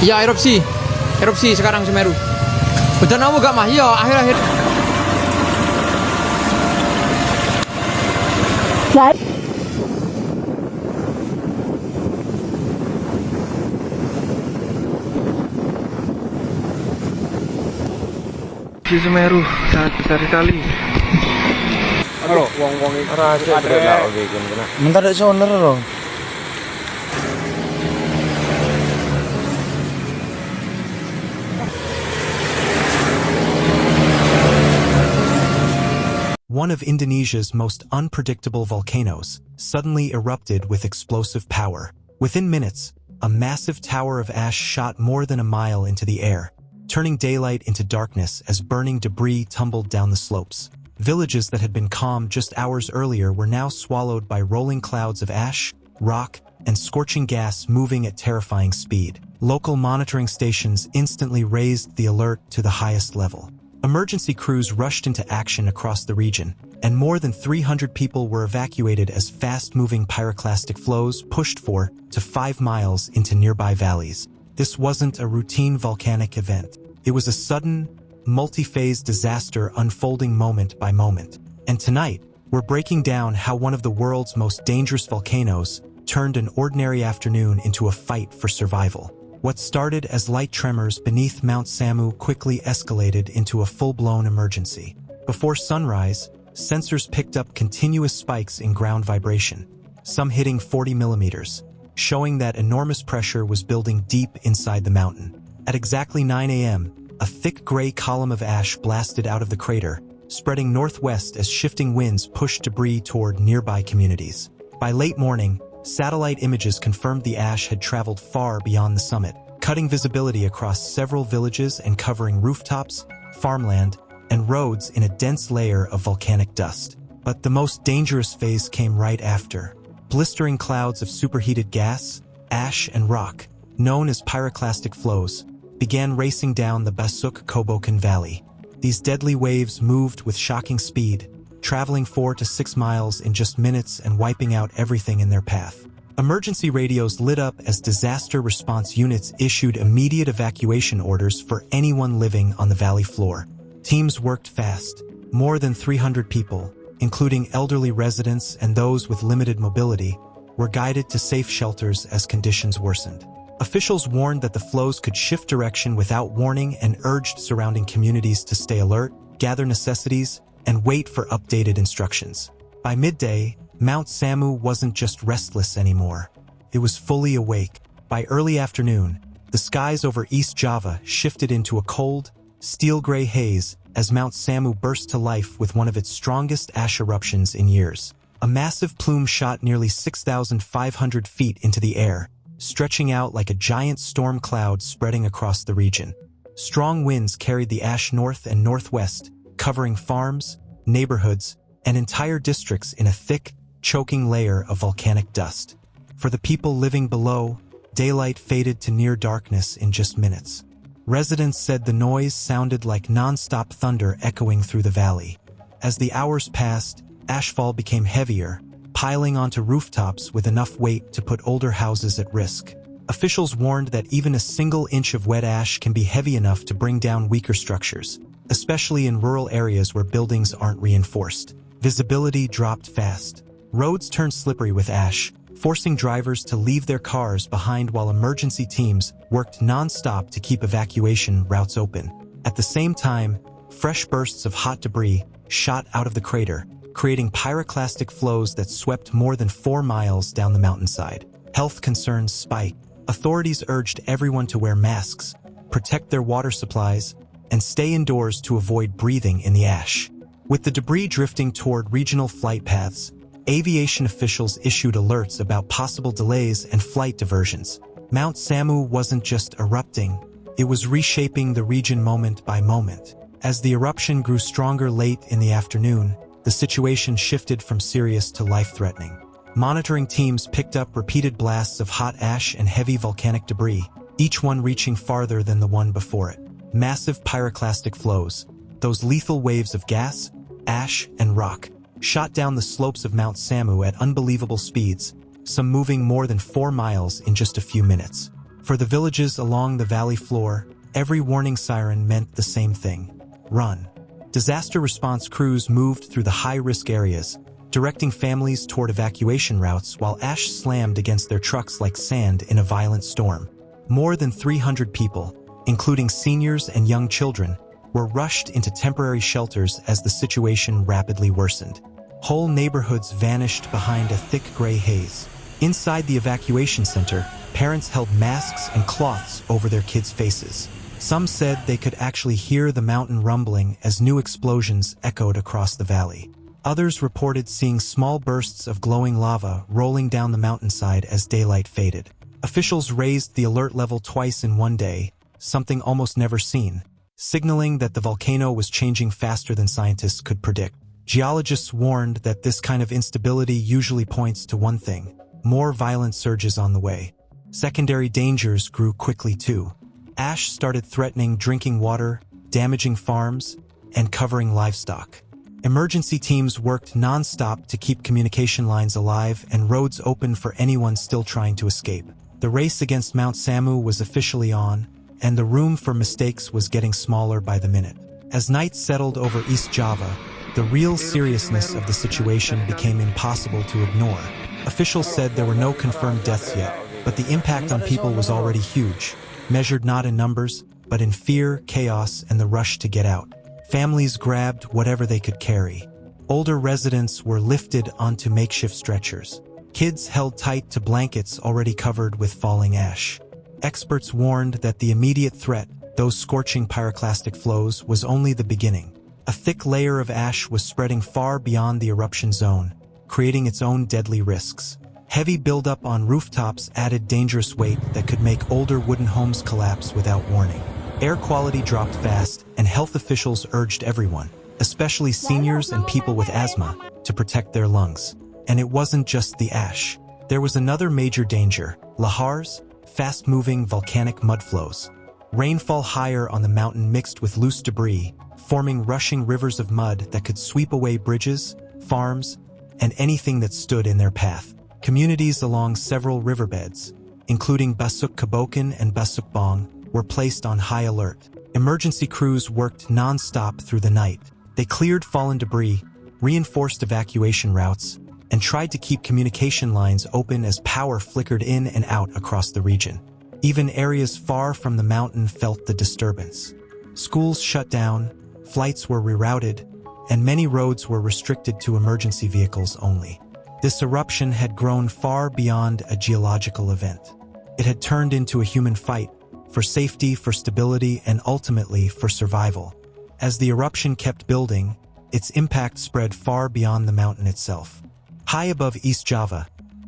Iya, erupsi. Erupsi sekarang Semeru. Udah nemu gak mah? Iya, akhir-akhir. Di Semeru sangat besar sekali. Halo, wong-wong iki raja bener oke kena. Bentar dek soner loh. One of Indonesia's most unpredictable volcanoes suddenly erupted with explosive power. Within minutes, a massive tower of ash shot more than a mile into the air, turning daylight into darkness as burning debris tumbled down the slopes. Villages that had been calm just hours earlier were now swallowed by rolling clouds of ash, rock, and scorching gas moving at terrifying speed. Local monitoring stations instantly raised the alert to the highest level. Emergency crews rushed into action across the region, and more than 300 people were evacuated as fast-moving pyroclastic flows pushed 4 to 5 miles into nearby valleys. This wasn't a routine volcanic event. It was a sudden, multi-phase disaster unfolding moment by moment. And tonight, we're breaking down how one of the world's most dangerous volcanoes turned an ordinary afternoon into a fight for survival. What started as light tremors beneath Mount Semeru quickly escalated into a full-blown emergency. Before sunrise, sensors picked up continuous spikes in ground vibration, some hitting 40 millimeters, showing that enormous pressure was building deep inside the mountain. At exactly 9 a.m., a thick gray column of ash blasted out of the crater, spreading northwest as shifting winds pushed debris toward nearby communities. By late morning, satellite images confirmed the ash had traveled far beyond the summit, cutting visibility across several villages and covering rooftops, farmland, and roads in a dense layer of volcanic dust. But the most dangerous phase came right after. Blistering clouds of superheated gas, ash, and rock, known as pyroclastic flows, began racing down the Basuk Kobokan Valley. These deadly waves moved with shocking speed, traveling 4 to 6 miles in just minutes and wiping out everything in their path. Emergency radios lit up as disaster response units issued immediate evacuation orders for anyone living on the valley floor. Teams worked fast. More than 300 people, including elderly residents and those with limited mobility, were guided to safe shelters as conditions worsened. Officials warned that the flows could shift direction without warning and urged surrounding communities to stay alert, gather necessities, and wait for updated instructions. By midday, Mount Semeru wasn't just restless anymore. It was fully awake. By early afternoon, the skies over East Java shifted into a cold, steel-gray haze as Mount Semeru burst to life with one of its strongest ash eruptions in years. A massive plume shot nearly 6,500 feet into the air, stretching out like a giant storm cloud spreading across the region. Strong winds carried the ash north and northwest, covering farms, neighborhoods, and entire districts in a thick, choking layer of volcanic dust. For the people living below, daylight faded to near darkness in just minutes. Residents said the noise sounded like non-stop thunder echoing through the valley. As the hours passed, ashfall became heavier, piling onto rooftops with enough weight to put older houses at risk. Officials warned that even a single inch of wet ash can be heavy enough to bring down weaker structures, especially in rural areas where buildings aren't reinforced. Visibility dropped fast. Roads turned slippery with ash, forcing drivers to leave their cars behind while emergency teams worked non-stop to keep evacuation routes open. At the same time, fresh bursts of hot debris shot out of the crater, creating pyroclastic flows that swept more than 4 miles down the mountainside. Health concerns spiked. Authorities urged everyone to wear masks, protect their water supplies, and stay indoors to avoid breathing in the ash. With the debris drifting toward regional flight paths, aviation officials issued alerts about possible delays and flight diversions. Mount Semeru wasn't just erupting, it was reshaping the region moment by moment. As the eruption grew stronger late in the afternoon, the situation shifted from serious to life-threatening. Monitoring teams picked up repeated blasts of hot ash and heavy volcanic debris, each one reaching farther than the one before it. Massive pyroclastic flows, those lethal waves of gas, ash, and rock, shot down the slopes of Mount Semeru at unbelievable speeds, some moving more than 4 miles in just a few minutes. For the villages along the valley floor, every warning siren meant the same thing: run. Disaster response crews moved through the high-risk areas, directing families toward evacuation routes while ash slammed against their trucks like sand in a violent storm. More than 300 people, including seniors and young children, were rushed into temporary shelters as the situation rapidly worsened. Whole neighborhoods vanished behind a thick gray haze. Inside the evacuation center, parents held masks and cloths over their kids' faces. Some said they could actually hear the mountain rumbling as new explosions echoed across the valley. Others reported seeing small bursts of glowing lava rolling down the mountainside as daylight faded. Officials raised the alert level twice in one day, something almost never seen, signaling that the volcano was changing faster than scientists could predict. Geologists warned that this kind of instability usually points to one thing: more violent surges on the way. Secondary dangers grew quickly too. Ash started threatening drinking water, damaging farms, and covering livestock. Emergency teams worked non-stop to keep communication lines alive and roads open for anyone still trying to escape. The race against Mount Semeru was officially on, and the room for mistakes was getting smaller by the minute. As night settled over East Java, the real seriousness of the situation became impossible to ignore. Officials said there were no confirmed deaths yet, but the impact on people was already huge, measured not in numbers, but in fear, chaos, and the rush to get out. Families grabbed whatever they could carry. Older residents were lifted onto makeshift stretchers. Kids held tight to blankets already covered with falling ash. Experts warned that the immediate threat, those scorching pyroclastic flows, was only the beginning. A thick layer of ash was spreading far beyond the eruption zone, creating its own deadly risks. Heavy buildup on rooftops added dangerous weight that could make older wooden homes collapse without warning. Air quality dropped fast, and health officials urged everyone, especially seniors and people with asthma, to protect their lungs. And it wasn't just the ash. There was another major danger: lahars, fast-moving volcanic mudflows. Rainfall higher on the mountain mixed with loose debris, forming rushing rivers of mud that could sweep away bridges, farms, and anything that stood in their path. Communities along several riverbeds, including Basuk Kabokan and Basuk Bong, were placed on high alert. Emergency crews worked non-stop through the night. They cleared fallen debris, reinforced evacuation routes, and tried to keep communication lines open as power flickered in and out across the region. Even areas far from the mountain felt the disturbance. Schools shut down, flights were rerouted, and many roads were restricted to emergency vehicles only. This eruption had grown far beyond a geological event. It had turned into a human fight, for safety, for stability, and ultimately for survival. As the eruption kept building, its impact spread far beyond the mountain itself. High above East Java,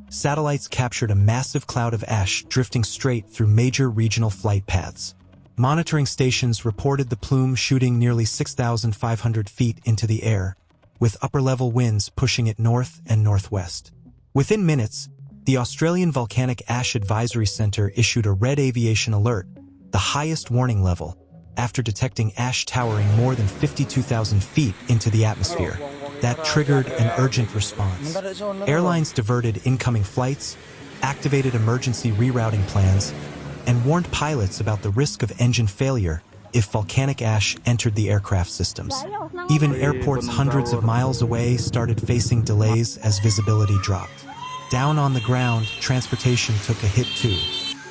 satellites captured a massive cloud of ash drifting straight through major regional flight paths. Monitoring stations reported the plume shooting nearly 6,500 feet into the air, with upper-level winds pushing it north and northwest. Within minutes, the Australian Volcanic Ash Advisory Centre issued a red aviation alert, the highest warning level, after detecting ash towering more than 52,000 feet into the atmosphere. That triggered an urgent response. Airlines diverted incoming flights, activated emergency rerouting plans, and warned pilots about the risk of engine failure if volcanic ash entered the aircraft systems. Even airports hundreds of miles away started facing delays as visibility dropped. Down on the ground, transportation took a hit too.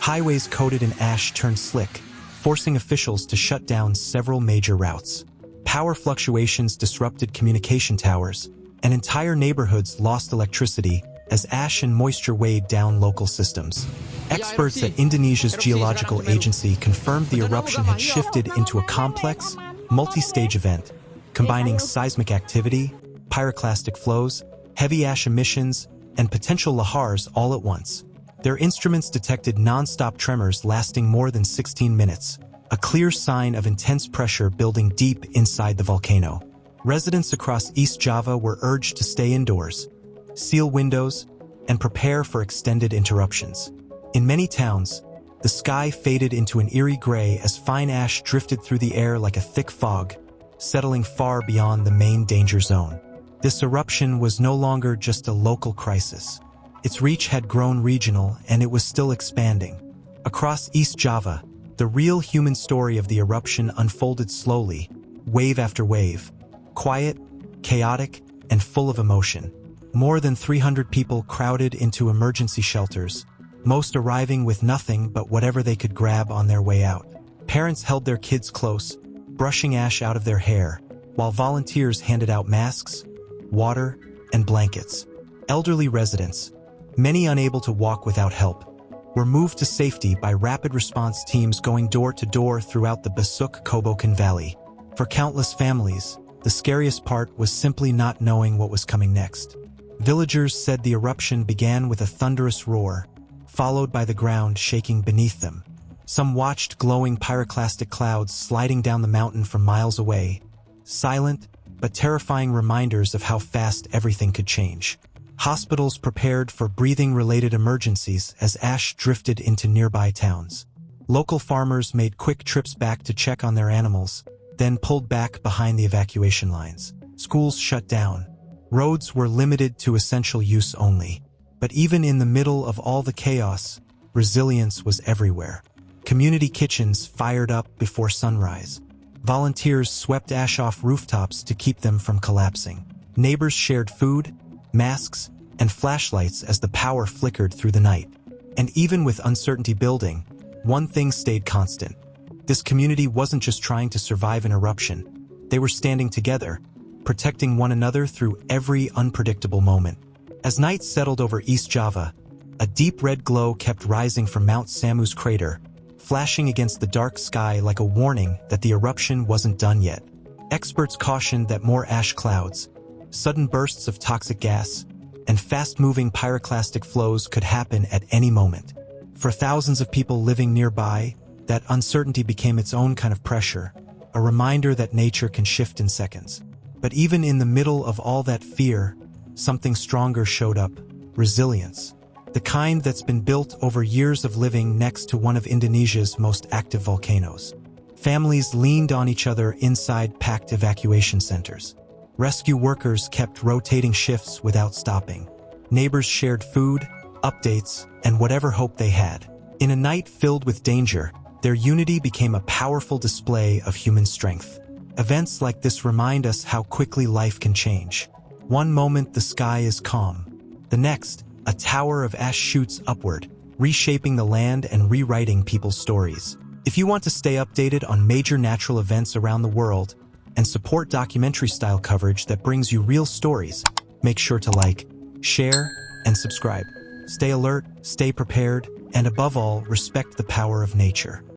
Highways coated in ash turned slick, forcing officials to shut down several major routes. Power fluctuations disrupted communication towers, and entire neighborhoods lost electricity as ash and moisture weighed down local systems. Experts at Indonesia's geological agency confirmed the eruption had shifted into a complex, multi-stage event, combining seismic activity, pyroclastic flows, heavy ash emissions, and potential lahars all at once. Their instruments detected non-stop tremors lasting more than 16 minutes, a clear sign of intense pressure building deep inside the volcano. Residents across East Java were urged to stay indoors, seal windows, and prepare for extended interruptions. In many towns, the sky faded into an eerie gray as fine ash drifted through the air like a thick fog, settling far beyond the main danger zone. This eruption was no longer just a local crisis. Its reach had grown regional, and it was still expanding. Across East Java, the real human story of the eruption unfolded slowly, wave after wave, quiet, chaotic, and full of emotion. More than 300 people crowded into emergency shelters, most arriving with nothing but whatever they could grab on their way out. Parents held their kids close, brushing ash out of their hair, while volunteers handed out masks, water, and blankets. Elderly residents, many unable to walk without help, were moved to safety by rapid response teams going door to door throughout the Basuk-Kobokan Valley. For countless families, the scariest part was simply not knowing what was coming next. Villagers said the eruption began with a thunderous roar, followed by the ground shaking beneath them. Some watched glowing pyroclastic clouds sliding down the mountain from miles away, silent but terrifying reminders of how fast everything could change. Hospitals prepared for breathing-related emergencies as ash drifted into nearby towns. Local farmers made quick trips back to check on their animals, then pulled back behind the evacuation lines. Schools shut down. Roads were limited to essential use only. But even in the middle of all the chaos, resilience was everywhere. Community kitchens fired up before sunrise. Volunteers swept ash off rooftops to keep them from collapsing. Neighbors shared food, masks, and flashlights as the power flickered through the night. And even with uncertainty building, one thing stayed constant. This community wasn't just trying to survive an eruption. They were standing together, protecting one another through every unpredictable moment. As night settled over East Java, a deep red glow kept rising from Mount Semeru's crater, flashing against the dark sky like a warning that the eruption wasn't done yet. Experts cautioned that more ash clouds, sudden bursts of toxic gas, and fast-moving pyroclastic flows could happen at any moment. For thousands of people living nearby, that uncertainty became its own kind of pressure, a reminder that nature can shift in seconds. But even in the middle of all that fear, something stronger showed up: resilience. The kind that's been built over years of living next to one of Indonesia's most active volcanoes. Families leaned on each other inside packed evacuation centers. Rescue workers kept rotating shifts without stopping. Neighbors shared food, updates, and whatever hope they had. In a night filled with danger, their unity became a powerful display of human strength. Events like this remind us how quickly life can change. One moment the sky is calm. The next, a tower of ash shoots upward, reshaping the land and rewriting people's stories. If you want to stay updated on major natural events around the world and support documentary-style coverage that brings you real stories, make sure to like, share, and subscribe. Stay alert, stay prepared, and above all, respect the power of nature.